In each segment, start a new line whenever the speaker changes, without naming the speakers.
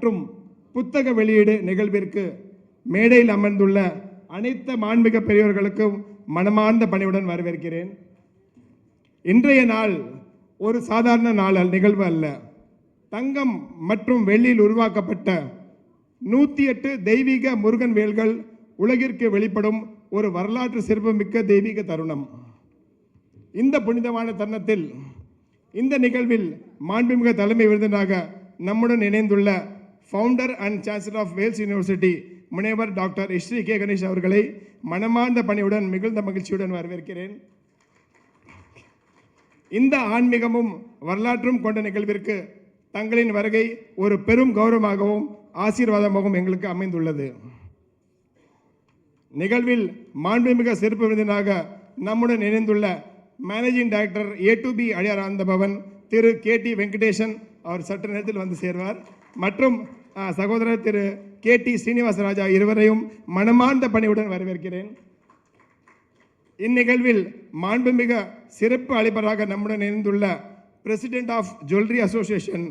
மற்றும் புத்தக வெளியீடு நிகழ்விற்கு மேடையில் அமர்ந்துள்ள அனைத்து மாண்புமிகு பெரியவர்களுக்கும் மனமார்ந்த பணிவுடன் வரவேற்கிறேன். இன்றைய நாள் ஒரு சாதாரண நிகழ்வு அல்ல. தங்கம் மற்றும் வெள்ளியில் உருவாக்கப்பட்ட 108 தெய்வீக முருகன் வேல்கள் உலகிற்கு வெளிப்படும் ஒரு வரலாற்று சிறப்புமிக்க தெய்வீக தருணம். இந்த புனிதமான தருணத்தில் இந்த நிகழ்வில் மாண்புமிகு தலைமை விருந்தினராக நம்முடன் இணைந்துள்ள founder and chancellor of Vels University முனைவர் டாக்டர் ஸ்ரீ கே கணேஷ் அவர்களை மனமார்ந்த பணியுடன் மிகுந்த மகிழ்ச்சியுடன் வரவேற்கிறேன். இந்த ஆன்மீகமும் வரலாற்றும் கொண்ட நிகழ்விற்கு தங்களின் வருகை ஒரு பெரும் கௌரவமாகவும் ஆசீர்வாதமாகவும் எங்களுக்கு அமைந்துள்ளது. நிகழ்வில் மாண்புமிகு சிறப்பு விருந்தினராக நம்முடன் இணைந்துள்ள மேனேஜிங் டைரக்டர் A2B அடியார் ஆனந்த பவன் திரு KT வெங்கடேசன் அவர் சற்று நேரத்தில் வந்து சேர்வார். மற்றும் சகோதரர் திரு KT ஸ்ரீனிவாசராஜா இருவரையும் மனமார்ந்த பணியுடன் வரவேற்கிறேன். இந்நிகழ்வில் மாண்புமிகு சிறப்பு அழைப்பராக நம்முடன் இணைந்துள்ள president of jewellery association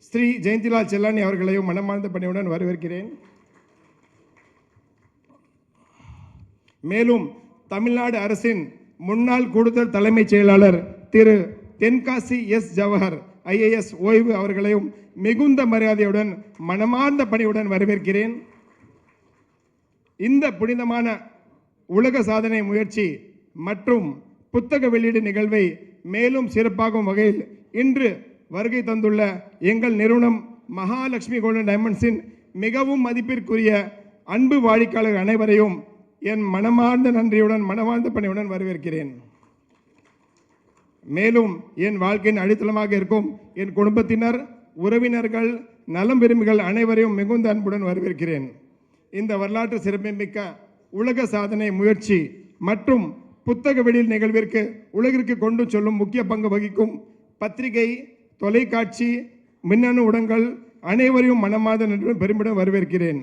Shri Jayantilal Chellani அவர்களையும் மனமார்ந்த பணியுடன் வரவேற்கிறேன். மேலும் தமிழ்நாடு அரசின் முன்னாள் கூடுதல் தலைமைச் செயலாளர் திரு தென்காசி ஜவஹர் IAS ஓய்வு அவர்களையும் மிகுந்த மரியாதையுடன் மனமார்ந்த பணியுடன் வரவேற்கிறேன். இந்த புனிதமான உலக சாதனை முயற்சி மற்றும் புத்தக வெளியீடு நிகழ்வை மேலும் சிறப்பாகும் வகையில் இன்று வருகை தந்துள்ள எங்கள் நிறுவனம் மகாலட்சுமி கோல்டன் டைமண்ட்ஸின் மிகவும் மதிப்பிற்குரிய அன்பு வாடிக்கையாளர் அனைவரையும் என் மனமார்ந்த நன்றியுடன் மனமார்ந்த பணியுடன் வரவேற்கிறேன். மேலும் என் வாழ்க்கையின் அடித்தளமாக இருக்கும் என் குடும்பத்தினர், உறவினர்கள், நலம் விரும்பிகள் அனைவரையும் மிகுந்த அன்புடன் வரவேற்கிறேன். இந்த வரலாற்று சிறப்புமிக்க உலக சாதனை முயற்சி மற்றும் புத்தக வெளியீடு நிகழ்விற்கு உலகிற்கு கொண்டு செல்லும் முக்கிய பங்கு வகிக்கும் பத்திரிகை, தொலைக்காட்சி, மின்னணு ஊடகங்கள் அனைவரையும் மனமார்ந்த நன்றியுடன் பெருமிடம் வரவேற்கிறேன்.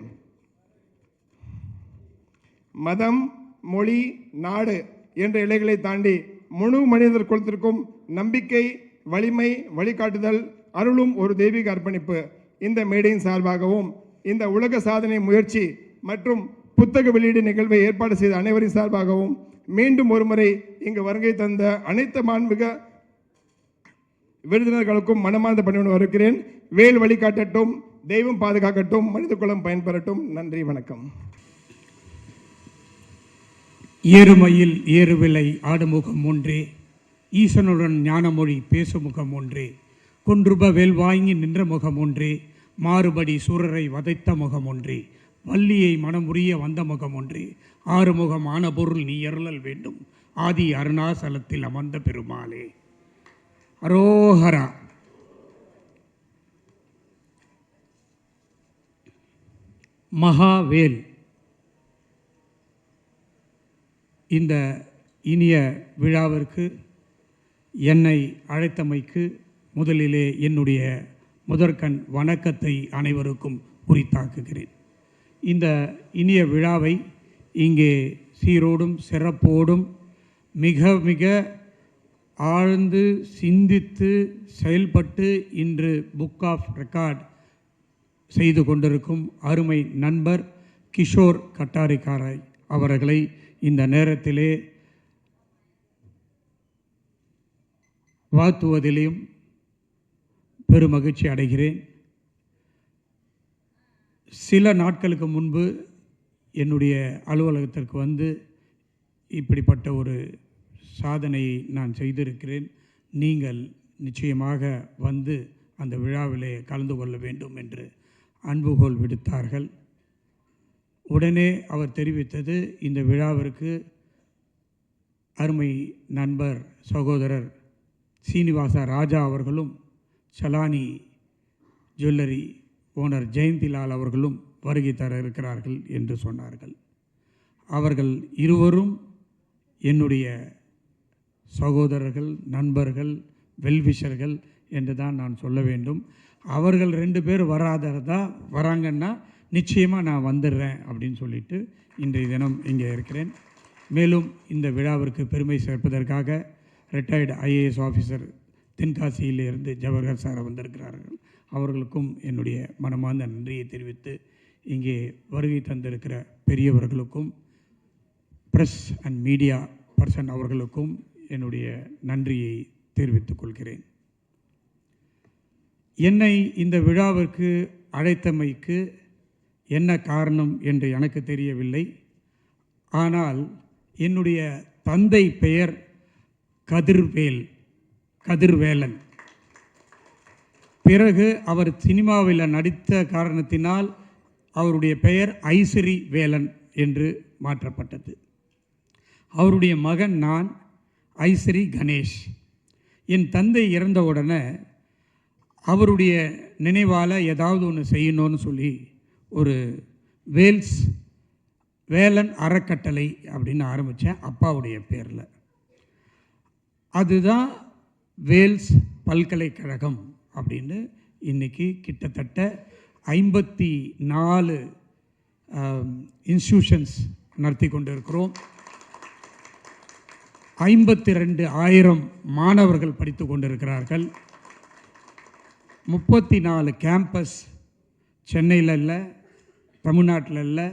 மதம், மொழி, நாடு என்ற இலைகளை தாண்டி முழு மனிதர் குலத்திற்கும் நம்பிக்கை, வலிமை, வழிகாட்டுதல் அருளும் ஒரு தெய்வீக அர்ப்பணிப்பு. இந்த மேடையின் சார்பாகவும் இந்த உலக சாதனை முயற்சி மற்றும் புத்தக வெளியீடு நிகழ்வை ஏற்பாடு செய்த அனைவரின் சார்பாகவும் மீண்டும் ஒருமுறை இங்கு வருகை தந்த அனைத்து மாண்புமிகு விருந்தினர்களுக்கும் மனமார்ந்த பணியுடன் வருகிறேன். வேல் வழிகாட்டட்டும், தெய்வம் பாதுகாக்கட்டும், மனித குலம் பயன்பெறட்டும். நன்றி, வணக்கம்.
ஏறுமையில் ஏறுவிலை ஆடுமுகம் ஒன்றே, ஈசனுடன் ஞானமொழி பேசுமுகம் ஒன்றே, கொன்றுப வேல் வாங்கி நின்ற முகம் ஒன்றே, மாறுபடி சூரரை வதைத்த முகம் ஒன்றே, வள்ளியை மனமுறிய வந்த முகம் ஒன்றே, ஆறுமுகம் ஆன பொருள் நீ எருளல் வேண்டும், ஆதி அருணாசலத்தில் அமர்ந்த பெருமாளே. அரோஹரா. மகாவேல் இந்த இனிய விழாவிற்கு என்னை அழைத்தமைக்கு முதலிலே என்னுடைய முதற்கண் வணக்கத்தை அனைவருக்கும் உரித்தாக்குகிறேன். இந்த இனிய விழாவை இங்கே சீரோடும் சிறப்போடும் மிக மிக ஆழ்ந்து சிந்தித்து செயல்பட்டு இன்று புக் ஆஃப் ரெக்கார்ட் செய்து கொண்டிருக்கும் அருமை நண்பர் கிஷோர் கட்டாரிக்காரை அவர்களை இந்த நேரத்திலே வாழ்த்துவதிலும் பெருமகிழ்ச்சி அடைகிறேன். சில நாட்களுக்கு முன்பு என்னுடைய அலுவலகத்திற்கு வந்து இப்படிப்பட்ட ஒரு சாதனையை நான் செய்திருக்கிறேன், நீங்கள் நிச்சயமாக வந்து அந்த விழாவிலே கலந்து கொள்ள வேண்டும் என்று அன்புகோல் விடுத்தார்கள். உடனே அவர் தெரிவித்தது, இந்த விழாவிற்கு அருமை நண்பர் சகோதரர் சீனிவாச ராஜா அவர்களும் சலானி ஜுவல்லரி ஓனர் ஜெயந்திலால் அவர்களும் வருகை தர இருக்கிறார்கள் என்று சொன்னார்கள். அவர்கள் இருவரும் என்னுடைய சகோதரர்கள், நண்பர்கள், வெல்விஷர்கள் என்று தான் நான் சொல்ல வேண்டும். அவர்கள் 2 பேர் வராததா வராங்கன்னா நிச்சயமாக நான் வந்துடுறேன் அப்படின்னு சொல்லிட்டு இன்றைய தினம் இங்கே இருக்கிறேன். மேலும் இந்த விழாவிற்கு பெருமை சேர்ப்பதற்காக ரிட்டையர்டு IAS ஆஃபீஸர் தென்காசியிலிருந்து ஜவஹர் சார் வந்திருக்கிறார்கள். அவர்களுக்கும் என்னுடைய மனமார்ந்த நன்றியை தெரிவித்து, இங்கே வருகை தந்திருக்கிற பெரியவர்களுக்கும் ப்ரெஸ் அண்ட் மீடியா பர்சன் அவர்களுக்கும் என்னுடைய நன்றியை தெரிவித்துக் கொள்கிறேன். என்னை இந்த விழாவிற்கு அழைத்தமைக்கு என்ன காரணம் என்று எனக்கு தெரியவில்லை. ஆனால் என்னுடைய தந்தை பெயர் கதிர்வேலன். பிறகு அவர் சினிமாவில் நடித்த காரணத்தினால் அவருடைய பெயர் ஐசிறி வேலன் என்று மாற்றப்பட்டது. அவருடைய மகன் நான், ஐசிறி கணேஷ். என் தந்தை இறந்தவுடனே அவருடைய நினைவால் ஏதாவது ஒன்று செய்யணும்னு சொல்லி ஒரு வேலன் அறக்கட்டளை அப்படின்னு ஆரம்பித்தேன் அப்பாவுடைய பேரில். அதுதான் வேல்ஸ் பல்கலைக்கழகம் அப்படின்னு இன்றைக்கி கிட்டத்தட்ட 54 இன்ஸ்டியூஷன்ஸ் நடத்தி கொண்டு இருக்கிறோம். 52,000 மாணவர்கள் படித்து கொண்டிருக்கிறார்கள். 34 கேம்பஸ் சென்னையில் இல்லை, தமிழ்நாட்டில் இல்லை,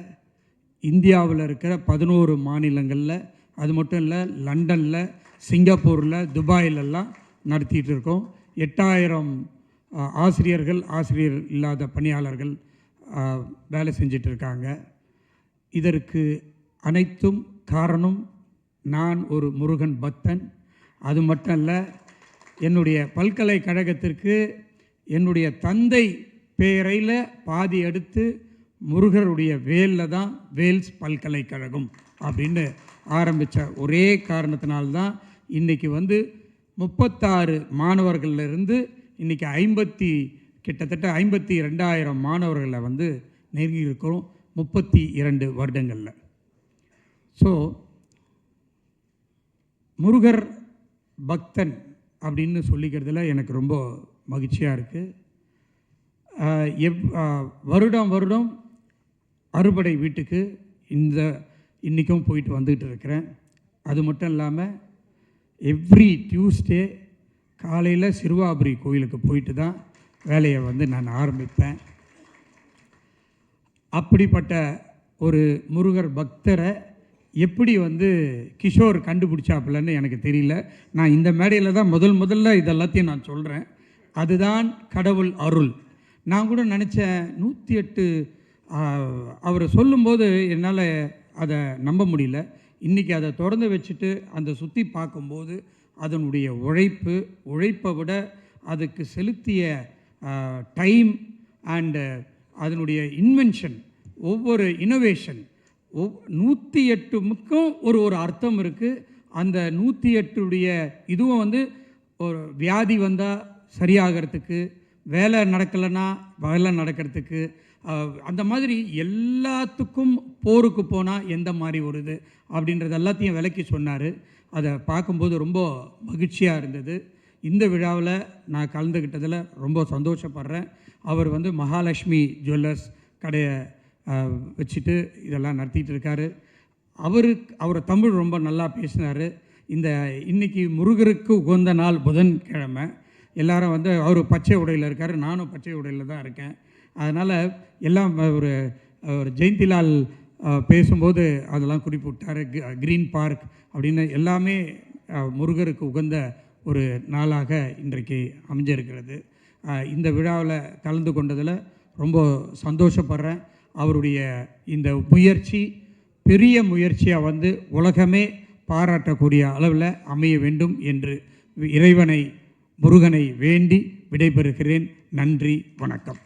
இந்தியாவில் இருக்கிற 11 மாநிலங்களில், அது மட்டும் இல்லை லண்டனில், சிங்கப்பூரில், துபாயிலெல்லாம் நடத்திட்டு இருக்கோம். 8000 ஆசிரியர் இல்லாத பணியாளர்கள் வேலை செஞ்சிட்டு இருக்காங்க. இதற்கு அனைத்தும் காரணம் நான் ஒரு முருகன் பக்தன். அது மட்டும் இல்லை, என்னுடைய பல்கலைக்கழகத்திற்கு என்னுடைய தந்தை பெயரையில் பாதி எடுத்து முருகருடைய வேலில் தான் வேல்ஸ் பல்கலைக்கழகம் அப்படின்னு ஆரம்பித்த ஒரே காரணத்தினால்தான் இன்றைக்கி 36 மாணவர்களிலிருந்து இன்றைக்கி கிட்டத்தட்ட 52,000 மாணவர்களை நெருங்கி இருக்கிறோம் 32 வருடங்களில். ஸோ முருகர் பக்தன் அப்படின்னு சொல்லிக்கிறதுல எனக்கு ரொம்ப மகிழ்ச்சியாக இருக்குது. வருடம் அறுபடை வீட்டுக்கு இன்றைக்கும் போயிட்டு வந்துக்கிட்டு இருக்கிறேன். அது மட்டும் இல்லாமல் எவ்ரி டியூஸ்டே காலையில் சிறுவாபுரி கோயிலுக்கு போயிட்டு தான் வேலையை நான் ஆரம்பிப்பேன். அப்படிப்பட்ட ஒரு முருகர் பக்தரை எப்படி கிஷோர் கண்டுபிடிச்சாப்புலன்னு எனக்கு தெரியல. நான் இந்த மேடையில் தான் முதல்ல இதெல்லாத்தையும் நான் சொல்கிறேன். அதுதான் கடவுள் அருள். நான் கூட நினச்சேன் 108 அவர் சொல்லும்போது என்னால் அதை நம்ப முடியல. இன்றைக்கி அதை திறந்து வச்சுட்டு அந்த சுற்றி பார்க்கும்போது அதனுடைய உழைப்பை விட அதுக்கு செலுத்திய டைம் அண்டு அதனுடைய இன்வென்ஷன், ஒவ்வொரு இனோவேஷன் 108க்கும் ஒரு அர்த்தம் இருக்குது. அந்த 108உடைய இதுவும் ஒரு வியாதி வந்தால் சரியாகிறதுக்கு, வேலை நடக்கலைன்னா வேலை நடக்கிறதுக்கு, அந்த மாதிரி எல்லாத்துக்கும் போருக்கு போனால் எந்த மாதிரி வருது அப்படின்றது எல்லாத்தையும் விளக்கி சொன்னார். அதை பார்க்கும்போது ரொம்ப மகிழ்ச்சியாக இருந்தது. இந்த விழாவில் நான் கலந்துக்கிட்டதில் ரொம்ப சந்தோஷப்படுறேன். அவர் மகாலட்சுமி ஜுவல்லர்ஸ் கடையை வச்சுட்டு இதெல்லாம் நடத்திட்டு இருக்காரு. அவர் தமிழ் ரொம்ப நல்லா பேசினார். இன்றைக்கி முருகருக்கு உகந்த நாள் புதன்கிழமை. எல்லாரும் அவர் பச்சை உடையில் இருக்கார், நானும் பச்சை உடையில் தான் இருக்கேன். அதனால் எல்லாம் ஒரு ஜெயந்திலால் பேசும்போது அதெல்லாம் குறிப்பிட்டார். க்ரீன் பார்க் அப்படின்னு எல்லாமே முருகருக்கு உகந்த ஒரு நாளாக இன்றைக்கு அமைஞ்சிருக்கிறது. இந்த விழாவில் கலந்து கொண்டதில் ரொம்ப சந்தோஷப்படுறேன். அவருடைய இந்த முயற்சி பெரிய முயற்சியாக உலகமே பாராட்டக்கூடிய அளவில் அமைய வேண்டும் என்று முருகனை வேண்டி விடைபெறுகிறேன். நன்றி, வணக்கம்.